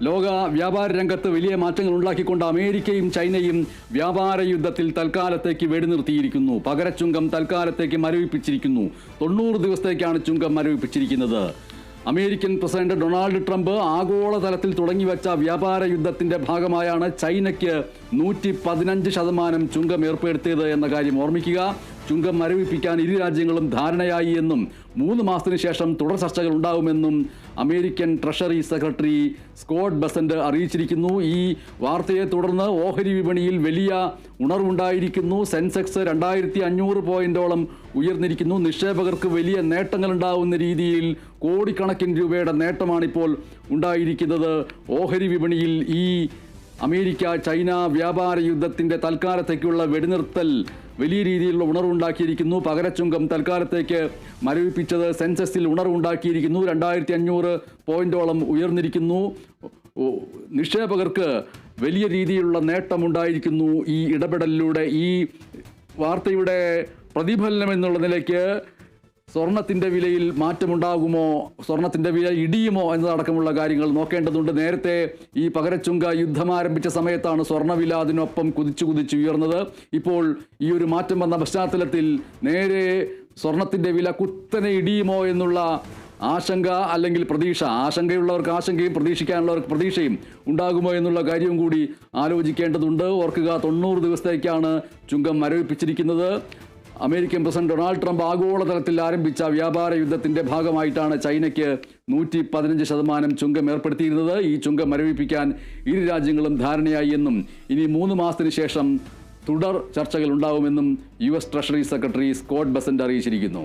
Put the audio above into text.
ലോക വ്യാപാര രംഗത്ത് വലിയ മാറ്റങ്ങൾ ഉണ്ടാക്കിക്കൊണ്ട് അമേരിക്കയും ചൈനയും വ്യാപാര യുദ്ധത്തിൽ തൽക്കാലത്തേക്ക് വെടിനിർത്തിയിരിക്കുന്നു. പകരച്ചുങ്കം തൽക്കാലത്തേക്ക് മരവിപ്പിച്ചിരിക്കുന്നു. 90 ദിവസത്തേക്കാണ് ചുങ്കം മരവിപ്പിച്ചിരിക്കുന്നത്. അമേരിക്കൻ പ്രസിഡന്റ് ഡൊണാൾഡ് ട്രംപ് ആഗോളതലത്തിൽ തുടങ്ങിവെച്ച വ്യാപാര യുദ്ധത്തിന്റെ ഭാഗമായാണ് ചൈനയ്ക്ക് 115% ചുങ്കം ഏർപ്പെടുത്തിയത് എന്ന കാര്യം ഓർമ്മിക്കുക. ചുങ്കം മരവിപ്പിക്കാൻ ഇരു രാജ്യങ്ങളും ധാരണയായി എന്നും 3 മാസത്തിന് ശേഷം തുടർ ചർച്ചകൾ ഉണ്ടാവുമെന്നും American treasury secretary Scott Bessent അറിയിച്ചിരിക്കുന്നു. ഈ വാർത്തയെ തുടർന്ന് ഓഹരി വിപണിയിൽ വലിയ ഉണർവുണ്ടായിരിക്കുന്നു. സെൻസെക്സ് 2500 പോയിന്റോളം ഉയർന്നിരിക്കുന്നു. നിക്ഷേപകർക്ക് വലിയ നേട്ടങ്ങൾ ഉണ്ടാവുന്ന രീതിയിൽ കോടിക്കണക്കിന് രൂപയുടെ നേട്ടമാണിപ്പോൾ ഉണ്ടായിരിക്കുന്നത്. ഓഹരി വിപണിയിൽ ഈ അമേരിക്ക ചൈന വ്യാപാര യുദ്ധത്തിൻ്റെ തൽക്കാലത്തേക്കുള്ള വെടിനിർത്തൽ വലിയ രീതിയിലുള്ള ഉണർവുണ്ടാക്കിയിരിക്കുന്നു. പകരച്ചുങ്കം തൽക്കാലത്തേക്ക് മരവിപ്പിച്ചത് സെൻസസിൽ ഉണർവുണ്ടാക്കിയിരിക്കുന്നു. 2500 പോയിന്റോളം ഉയർന്നിരിക്കുന്നു. നിക്ഷേപകർക്ക് വലിയ രീതിയിലുള്ള നേട്ടമുണ്ടായിരിക്കുന്നു ഈ ഇടപെടലിലൂടെ. ഈ വാർത്തയുടെ പ്രതിഫലനം എന്നുള്ള നിലയ്ക്ക് സ്വർണത്തിൻ്റെ വിലയിൽ മാറ്റമുണ്ടാകുമോ, സ്വർണത്തിൻ്റെ വില ഇടിയുമോ എന്നതടക്കമുള്ള കാര്യങ്ങൾ നോക്കേണ്ടതുണ്ട്. നേരത്തെ ഈ പകരച്ചുങ്ക യുദ്ധം ആരംഭിച്ച സമയത്താണ് സ്വർണ്ണവില അതിനൊപ്പം കുതിച്ചു ഉയർന്നത്. ഇപ്പോൾ ഈ ഒരു മാറ്റം വന്ന പശ്ചാത്തലത്തിൽ നേരെ സ്വർണത്തിൻ്റെ വില കുത്തനെ ഇടിയുമോ എന്നുള്ള ആശങ്ക അല്ലെങ്കിൽ പ്രതീക്ഷ, ആശങ്കയുള്ളവർക്ക് ആശങ്കയും പ്രതീക്ഷിക്കാനുള്ളവർക്ക് പ്രതീക്ഷയും ഉണ്ടാകുമോ എന്നുള്ള കാര്യവും കൂടി ആലോചിക്കേണ്ടതുണ്ട്. ഓർക്കുക, 90 ദിവസത്തേക്കാണ് ചുങ്കം മരവിപ്പിച്ചിരിക്കുന്നത്. അമേരിക്കൻ പ്രസിഡന്റ് ഡൊണാൾഡ് ട്രംപ് ആഗോളതലത്തിൽ ആരംഭിച്ച വ്യാപാര യുദ്ധത്തിന്റെ ഭാഗമായിട്ടാണ് ചൈനയ്ക്ക് 115% ചുങ്കം ഏർപ്പെടുത്തിയിരുന്നത്. ഈ ചുങ്കം മരവിപ്പിക്കാൻ ഇരു രാജ്യങ്ങളും ധാരണയായി എന്നും ഇനി 3 മാസത്തിന് ശേഷം തുടർ ചർച്ചകൾ ഉണ്ടാവുമെന്നും US treasury secretary Scott Bessent അറിയിച്ചിരിക്കുന്നു.